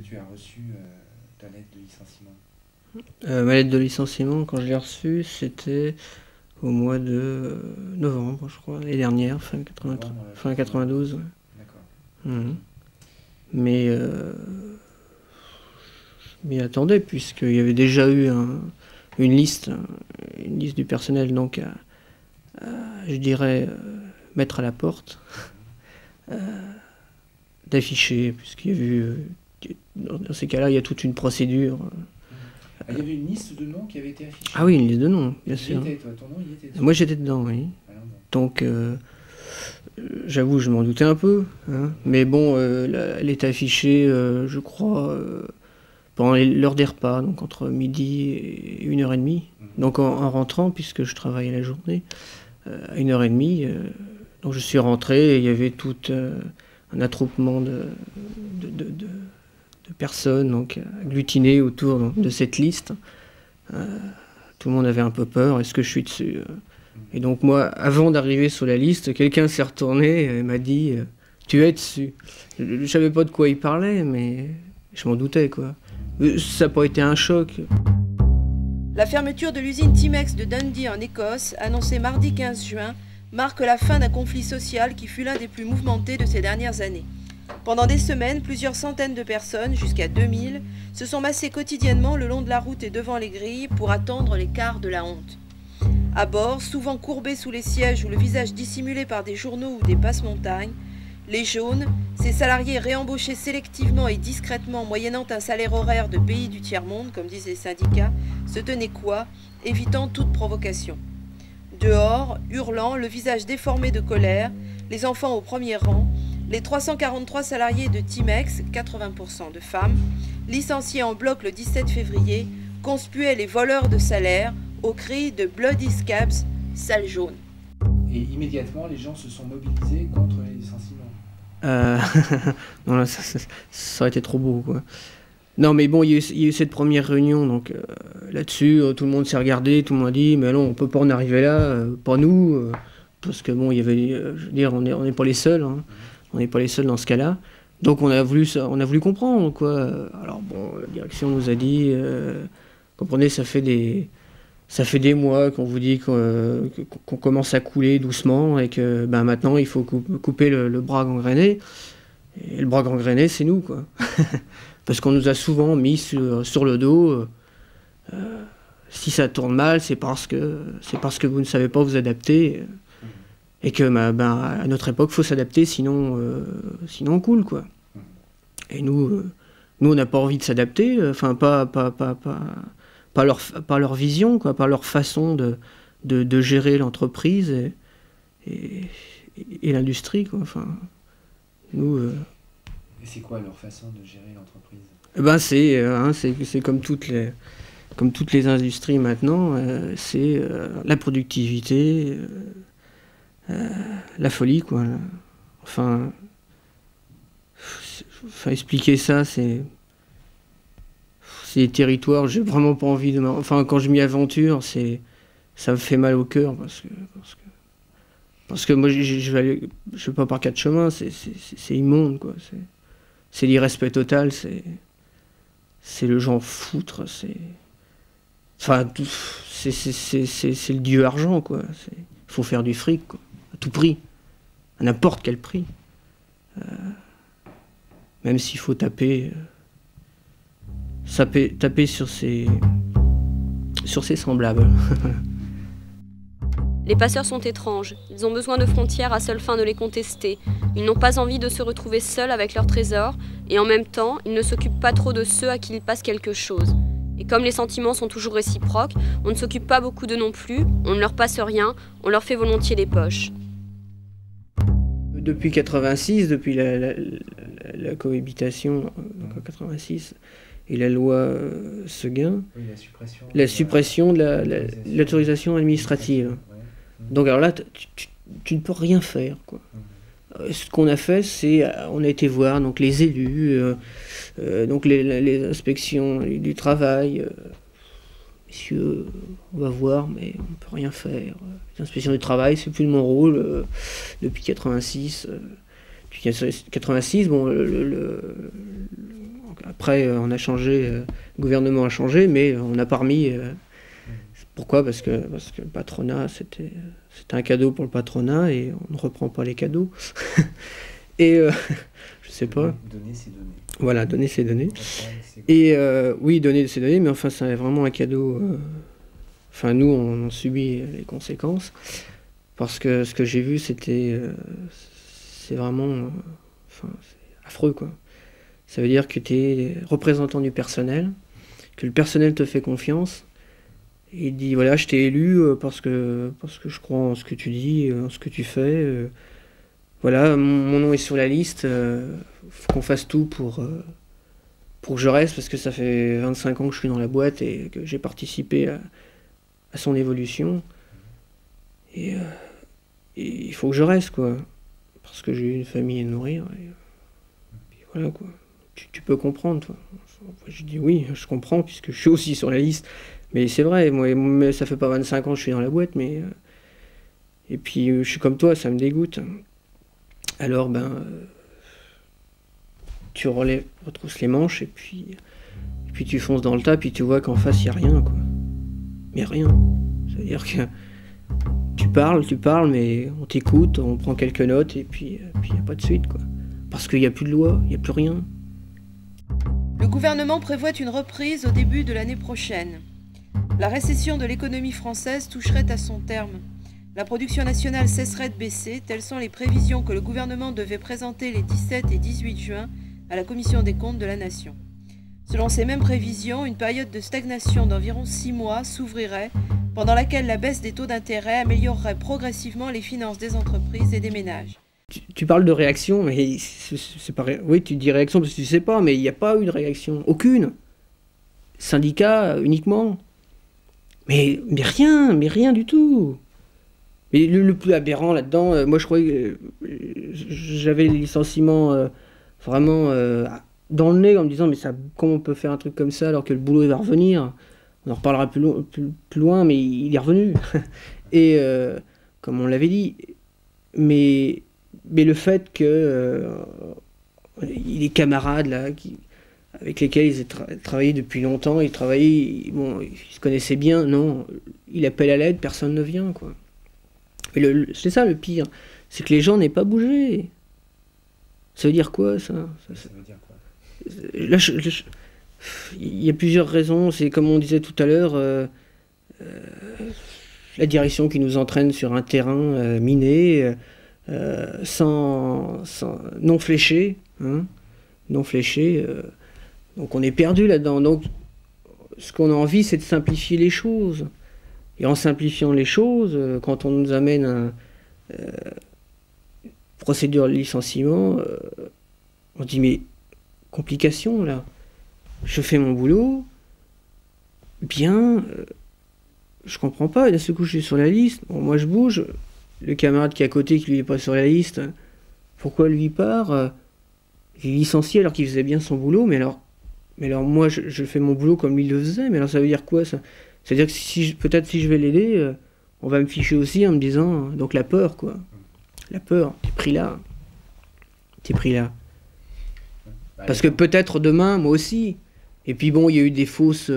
tu as reçu ta lettre de licenciement? Ma lettre de licenciement, quand je l'ai reçue, c'était au mois de novembre, je crois, l'année dernière, fin 93, fin 92. Ouais. D'accord. Mhm. Mais je m'y attendais, puisqu'il y avait déjà eu une liste du personnel, donc je dirais, mettre à la porte, d'afficher, puisqu'il y a eu, dans ces cas-là, il y a toute une procédure. Ah, il y avait une liste de noms qui avait été affichée? Ah oui, une liste de noms, bien sûr. Était, toi, ton nom, il était dessus? Moi, j'étais dedans, oui. Alors, bon. Donc, j'avoue, je m'en doutais un peu, hein. Mais bon, elle était affichée, je crois, pendant l'heure des repas, donc entre midi et 1h30. Donc en rentrant, puisque je travaillais la journée, à 1h30, donc je suis rentré et il y avait tout un attroupement de personnes donc, agglutinées autour de cette liste. Tout le monde avait un peu peur, est-ce que je suis dessus? Et donc moi, avant d'arriver sur la liste, quelqu'un s'est retourné et m'a dit « Tu es dessus ». Je ne savais pas de quoi il parlait, mais je m'en doutais, quoi. Ça n'a pas été un choc. La fermeture de l'usine Timex de Dundee en Écosse, annoncée mardi 15 juin, marque la fin d'un conflit social qui fut l'un des plus mouvementés de ces dernières années. Pendant des semaines, plusieurs centaines de personnes, jusqu'à 2000, se sont massées quotidiennement le long de la route et devant les grilles pour attendre les quarts de la honte. À bord, souvent courbés sous les sièges ou le visage dissimulé par des journaux ou des passe-montagnes, les jaunes, ces salariés réembauchés sélectivement et discrètement moyennant un salaire horaire de pays du tiers-monde, comme disent les syndicats, se tenaient cois, évitant toute provocation. Dehors, hurlant, le visage déformé de colère, les enfants au premier rang, les 343 salariés de Timex, 80% de femmes, licenciés en bloc le 17 février, conspuaient les voleurs de salaire au cri de « Bloody Scabs, sale jaune ». Et immédiatement, les gens se sont mobilisés contre les licenciements. Non, là, ça aurait été trop beau, quoi. Non, mais bon, il y a eu cette première réunion, donc là-dessus, tout le monde s'est regardé, tout le monde a dit, mais non, on peut pas en arriver là, pas nous, parce que bon, il y avait, je veux dire, on n'est pas les seuls, hein, on n'est pas les seuls dans ce cas-là. Donc on a voulu comprendre, quoi. Alors bon, la direction nous a dit, comprenez, ça fait des mois qu'on vous dit qu'on commence à couler doucement et que ben, maintenant il faut couper le bras gangréné. Et le bras gangréné, c'est nous, quoi. Parce qu'on nous a souvent mis sur le dos. Si ça tourne mal, c'est parce que vous ne savez pas vous adapter. Et que ben, à notre époque, il faut s'adapter, sinon on coule, quoi. Et nous on n'a pas envie de s'adapter, enfin pas leur vision, quoi, pas leur façon de gérer l'entreprise et l'industrie, quoi. Enfin, nous. Et c'est quoi leur façon de gérer l'entreprise? Ben c'est comme toutes les industries maintenant, c'est la productivité, la folie, quoi. Enfin expliquer ça, c'est des territoires, j'ai vraiment pas envie de... Enfin, quand je m'y aventure, ça me fait mal au cœur, parce que moi, je vais pas par quatre chemins, c'est immonde, quoi. C'est l'irrespect total, c'est le genre foutre, enfin, c'est le dieu argent, quoi. Il faut faire du fric, quoi, à tout prix, à n'importe quel prix. Même s'il faut taper sur ses semblables. Les passeurs sont étranges, ils ont besoin de frontières à seule fin de les contester. Ils n'ont pas envie de se retrouver seuls avec leurs trésors, et en même temps, ils ne s'occupent pas trop de ceux à qui il passe quelque chose. Et comme les sentiments sont toujours réciproques, on ne s'occupe pas beaucoup d'eux non plus, on ne leur passe rien, on leur fait volontiers les poches. Depuis 86, depuis la cohabitation, donc en 86, et la loi Seguin, oui, la suppression de l'autorisation administrative. Ouais. Donc alors là, tu ne peux rien faire, quoi. Ce qu'on a fait, c'est on a été voir donc les élus, donc les inspections du travail. Messieurs, on va voir, mais on ne peut rien faire. Les inspections du travail, c'est plus de mon rôle. Depuis 86, Puis 86, bon, après on a changé, le gouvernement a changé, mais on n'a pas remis. Pourquoi? Parce que le patronat, c'était un cadeau pour le patronat et on ne reprend pas les cadeaux. Et je sais pas. Donner, c'est donner. Voilà, donner, c'est donner. Et oui, donner, c'est donner, mais enfin, c'est vraiment un cadeau. Enfin, nous, on subit les conséquences. Parce que ce que j'ai vu, c'est vraiment. Enfin, c'est affreux, quoi. Ça veut dire que tu es représentant du personnel, que le personnel te fait confiance. Et il dit, voilà, je t'ai élu parce que je crois en ce que tu dis, en ce que tu fais. Voilà, mon nom est sur la liste. Faut qu'on fasse tout pour que je reste, parce que ça fait 25 ans que je suis dans la boîte et que j'ai participé à son évolution. Et il faut que je reste, quoi. Parce que j'ai une famille à nourrir. Et puis voilà, quoi. Tu peux comprendre, toi. Je dis oui, je comprends, puisque je suis aussi sur la liste. Mais c'est vrai, moi, ça fait pas 25 ans que je suis dans la boîte, mais... et puis, je suis comme toi, ça me dégoûte. Alors, tu retrousses les manches, et puis tu fonces dans le tas, puis tu vois qu'en face, il n'y a rien, quoi. Mais rien. C'est-à-dire que tu parles, mais on t'écoute, on prend quelques notes, et puis il n'y a pas de suite, quoi. Parce qu'il n'y a plus de loi, il n'y a plus rien. Le gouvernement prévoit une reprise au début de l'année prochaine. La récession de l'économie française toucherait à son terme. La production nationale cesserait de baisser, telles sont les prévisions que le gouvernement devait présenter les 17 et 18 juin à la Commission des comptes de la Nation. Selon ces mêmes prévisions, une période de stagnation d'environ 6 mois s'ouvrirait, pendant laquelle la baisse des taux d'intérêt améliorerait progressivement les finances des entreprises et des ménages. Tu parles de réaction, mais c'est pas... Oui, tu dis réaction parce que tu sais pas, mais il n'y a pas eu de réaction. Aucune. Syndicat uniquement. Mais rien du tout. Mais le plus aberrant là-dedans, moi je croyais que j'avais les licenciements vraiment dans le nez en me disant mais comment on peut faire un truc comme ça alors que le boulot il va revenir. On en reparlera plus loin, mais il est revenu. Et comme on l'avait dit, mais le fait que les camarades là, avec lesquels ils ont travaillé depuis longtemps, ils se connaissaient bien, non, il appelle à l'aide, personne ne vient, quoi. Et c'est ça le pire, c'est que les gens n'aient pas bougé. Ça veut dire quoi, ça veut dire quoi? Là, il y a plusieurs raisons, c'est comme on disait tout à l'heure, la direction qui nous entraîne sur un terrain miné, non fléché, hein, non fléché, donc on est perdu là-dedans. Donc ce qu'on a envie, c'est de simplifier les choses. Et en simplifiant les choses, quand on nous amène une procédure de licenciement, on dit mais complication là, je fais mon boulot, bien, je comprends pas, d'un seul coup je suis sur la liste, bon, moi je bouge, le camarade qui est à côté qui lui est pas sur la liste, pourquoi lui part, il est licencié alors qu'il faisait bien son boulot, mais alors moi je fais mon boulot comme lui le faisait, mais alors ça veut dire quoi ça? C'est-à-dire que peut-être si je vais l'aider, on va me ficher aussi en me disant, donc la peur, quoi. La peur, t'es pris là. Parce que peut-être demain, moi aussi. Et puis bon, il y a eu des fausses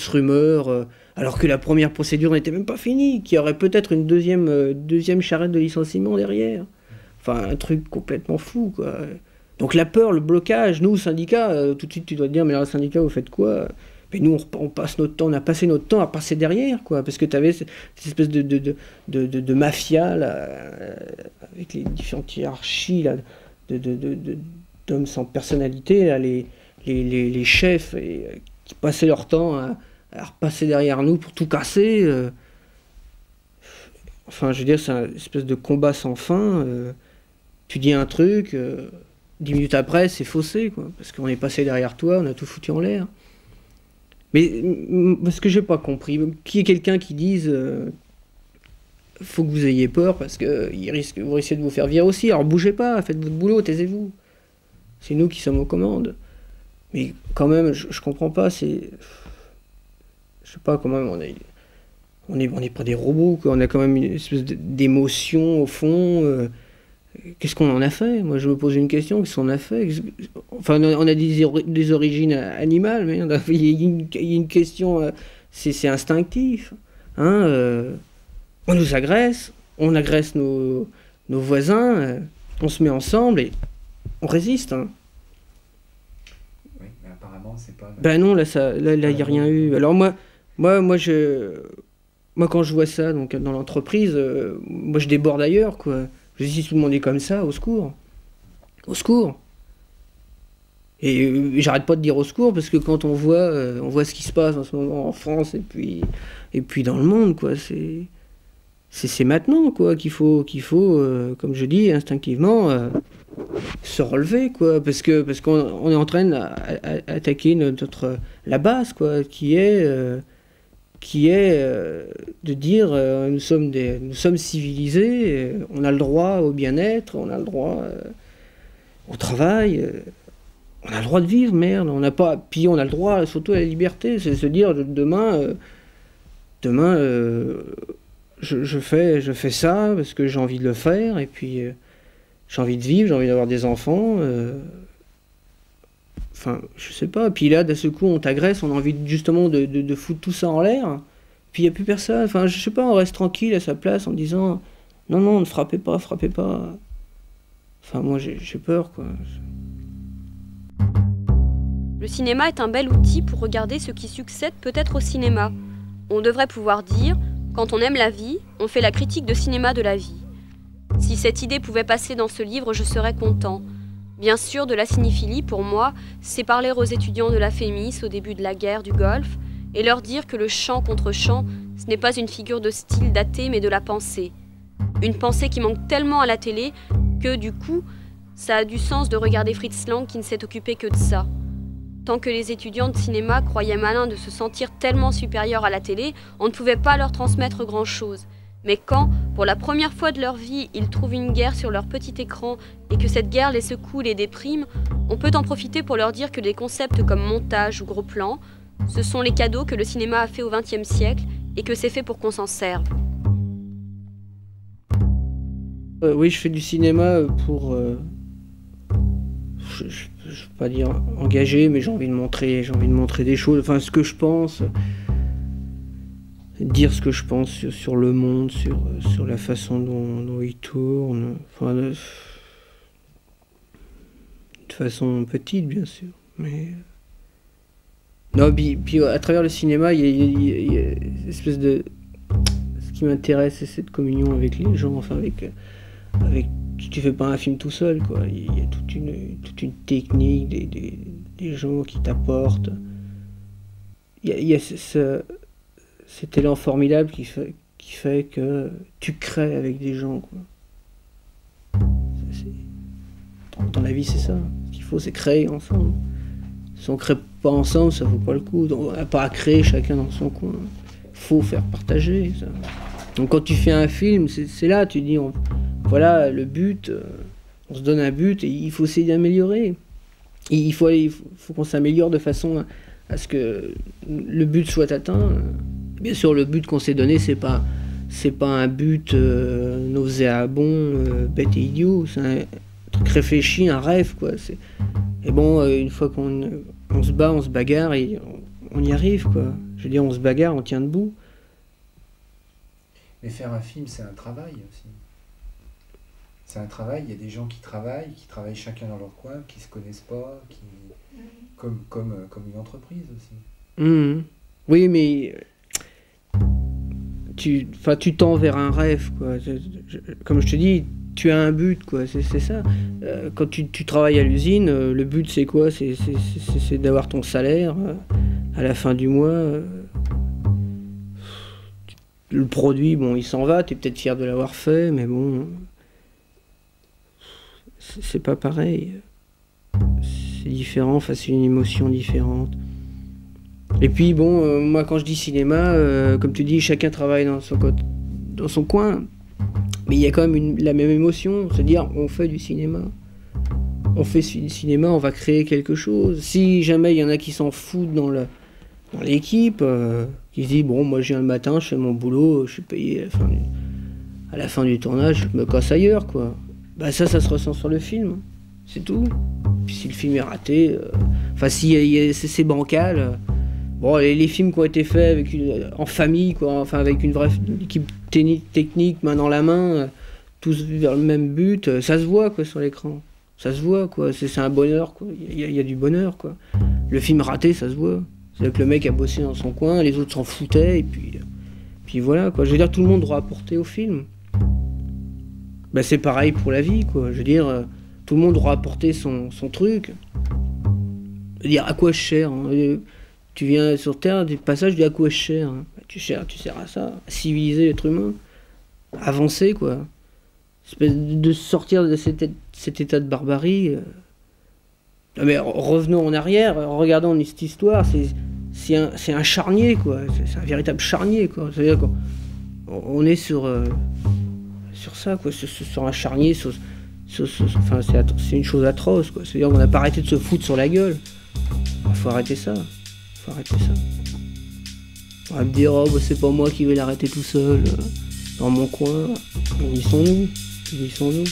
rumeurs, alors que la première procédure n'était même pas finie, qu'il y aurait peut-être une deuxième charrette de licenciement derrière. Enfin, un truc complètement fou, quoi. Donc la peur, le blocage, nous, syndicats, tout de suite tu dois te dire, mais alors syndicat, vous faites quoi? Mais nous, on passe notre temps, on a passé notre temps à passer derrière, quoi, parce que tu avais cette espèce de mafia, là, avec les différentes hiérarchies, là, d'hommes sans personnalité, là, les chefs, qui passaient leur temps à repasser derrière nous pour tout casser. Enfin, je veux dire, c'est une espèce de combat sans fin. Tu dis un truc, 10 minutes après, c'est faussé, quoi, parce qu'on est passé derrière toi, on a tout foutu en l'air. Mais ce que j'ai pas compris, qu'il y ait quelqu'un qui dise faut que vous ayez peur parce que vous risquez de vous faire virer aussi, alors bougez pas, faites votre boulot, taisez-vous. C'est nous qui sommes aux commandes. Mais quand même, je comprends pas, je sais pas, quand même, on est pas des robots, quoi. On a quand même une espèce d'émotion au fond, Qu'est-ce qu'on en a fait? Moi, je me pose une question, qu'est-ce qu'on a fait? Enfin, on a des origines animales, mais il y a une question, c'est instinctif. Hein, on nous agresse, on agresse nos voisins, on se met ensemble et on résiste. Hein. Oui, mais apparemment, c'est pas... Ben non, là, il n'y a rien eu. Alors moi, quand je vois ça donc, dans l'entreprise, moi, je déborde ailleurs, quoi. Je dis, si tout le monde est comme ça, au secours. Au secours. Et j'arrête pas de dire au secours, parce que quand on voit ce qui se passe en ce moment en France, et puis dans le monde, quoi, c'est maintenant, quoi, qu'il faut comme je dis, instinctivement, se relever, quoi, parce qu'on est en train d'attaquer la base, quoi, qui est de dire nous sommes civilisés, on a le droit au bien-être, on a le droit au travail, on a le droit de vivre, merde, puis on a le droit surtout à la liberté, c'est se dire demain je fais ça parce que j'ai envie de le faire, et puis j'ai envie de vivre, j'ai envie d'avoir des enfants, enfin, je sais pas. Puis là, d'un seul coup, on t'agresse, on a envie justement de foutre tout ça en l'air. Puis il n'y a plus personne. Enfin, je sais pas, on reste tranquille à sa place en disant non, ne frappez pas. Enfin, moi, j'ai peur, quoi. Le cinéma est un bel outil pour regarder ce qui succède peut-être au cinéma. On devrait pouvoir dire, quand on aime la vie, on fait la critique de cinéma de la vie. Si cette idée pouvait passer dans ce livre, je serais content. Bien sûr, de la cinéphilie, pour moi, c'est parler aux étudiants de la Fémis au début de la guerre du Golfe et leur dire que le chant contre chant, ce n'est pas une figure de style daté, mais de la pensée. Une pensée qui manque tellement à la télé que, du coup, ça a du sens de regarder Fritz Lang qui ne s'est occupé que de ça. Tant que les étudiants de cinéma croyaient malin de se sentir tellement supérieurs à la télé, on ne pouvait pas leur transmettre grand-chose. Mais quand, pour la première fois de leur vie, ils trouvent une guerre sur leur petit écran et que cette guerre les secoue, les déprime, on peut en profiter pour leur dire que des concepts comme montage ou gros plan, ce sont les cadeaux que le cinéma a fait au XXe siècle et que c'est fait pour qu'on s'en serve. Oui, je fais du cinéma pour... je ne veux pas dire engagé, mais j'ai envie de montrer des choses, enfin ce que je pense... dire ce que je pense sur le monde, sur la façon dont il tourne, enfin, de façon petite, bien sûr, mais... Non, puis à travers le cinéma, il y a une espèce de... Ce qui m'intéresse, c'est cette communion avec les gens, enfin, avec... Tu fais pas un film tout seul, quoi, il y a toute une technique, des gens qui t'apportent... Il y a cet élan formidable qui fait que tu crées avec des gens, quoi. Dans la vie, c'est ça. Ce qu'il faut, c'est créer ensemble. Si on ne crée pas ensemble, ça vaut pas le coup. On n'a pas à créer chacun dans son coin. Il faut faire partager ça. Donc quand tu fais un film, c'est là, tu dis, voilà le but, on se donne un but et il faut essayer d'améliorer. Il faut qu'on s'améliore de façon à ce que le but soit atteint. Bien sûr, le but qu'on s'est donné, c'est pas un but nauséabond, bête et idiot. C'est un truc réfléchi, un rêve, quoi. Et bon, une fois qu'on se bat, on se bagarre et on y arrive, quoi. Je veux dire, on se bagarre, on tient debout. Mais faire un film, c'est un travail aussi. C'est un travail, il y a des gens qui travaillent chacun dans leur coin, qui se connaissent pas, comme une entreprise aussi. Mmh. Oui, mais tu tends vers un rêve, quoi. Comme je te dis, tu as un but, quoi. C'est ça. Quand tu travailles à l'usine, le but c'est quoi? C'est d'avoir ton salaire à la fin du mois. Le produit, bon, il s'en va, tu es peut-être fier de l'avoir fait, mais bon, c'est pas pareil. C'est différent, enfin, c'est une émotion différente. Et puis bon, moi quand je dis cinéma, comme tu dis, chacun travaille dans son coin, mais il y a quand même la même émotion, c'est-à-dire on fait du cinéma. On fait du cinéma, on va créer quelque chose. Si jamais il y en a qui s'en foutent dans l'équipe, qui se dit bon, moi je viens le matin, je fais mon boulot, je suis payé à la fin du tournage, je me casse ailleurs, quoi. bah ça se ressent sur le film, c'est tout. Puis si le film est raté, enfin si c'est bancal. Bon, les films qui ont été faits avec en famille, quoi, enfin avec une vraie équipe technique, main dans la main, tous vers le même but, ça se voit quoi sur l'écran. Ça se voit quoi, c'est un bonheur quoi. Il y a du bonheur quoi. Le film raté, ça se voit. C'est que le mec a bossé dans son coin, les autres s'en foutaient et puis voilà quoi. Je veux dire, tout le monde doit apporter au film. Ben, c'est pareil pour la vie quoi. Je veux dire, tout le monde doit apporter son truc. Je veux dire, à quoi je sers hein. Tu viens sur Terre, du passage, du à quoi je sers hein. Tu sers à ça, à civiliser l'être humain, à avancer quoi. De sortir de cet état de barbarie. Mais revenons en arrière, regardons cette histoire, c'est un charnier quoi, c'est un véritable charnier quoi. C'est-à-dire qu'on est sur ça quoi, sur un charnier, enfin c'est une chose atroce quoi. C'est-à-dire qu'on n'a pas arrêté de se foutre sur la gueule. Faut arrêter ça. On va me dire oh bah, c'est pas moi qui vais l'arrêter tout seul dans mon coin. Ils sont nous. Ils sont nous.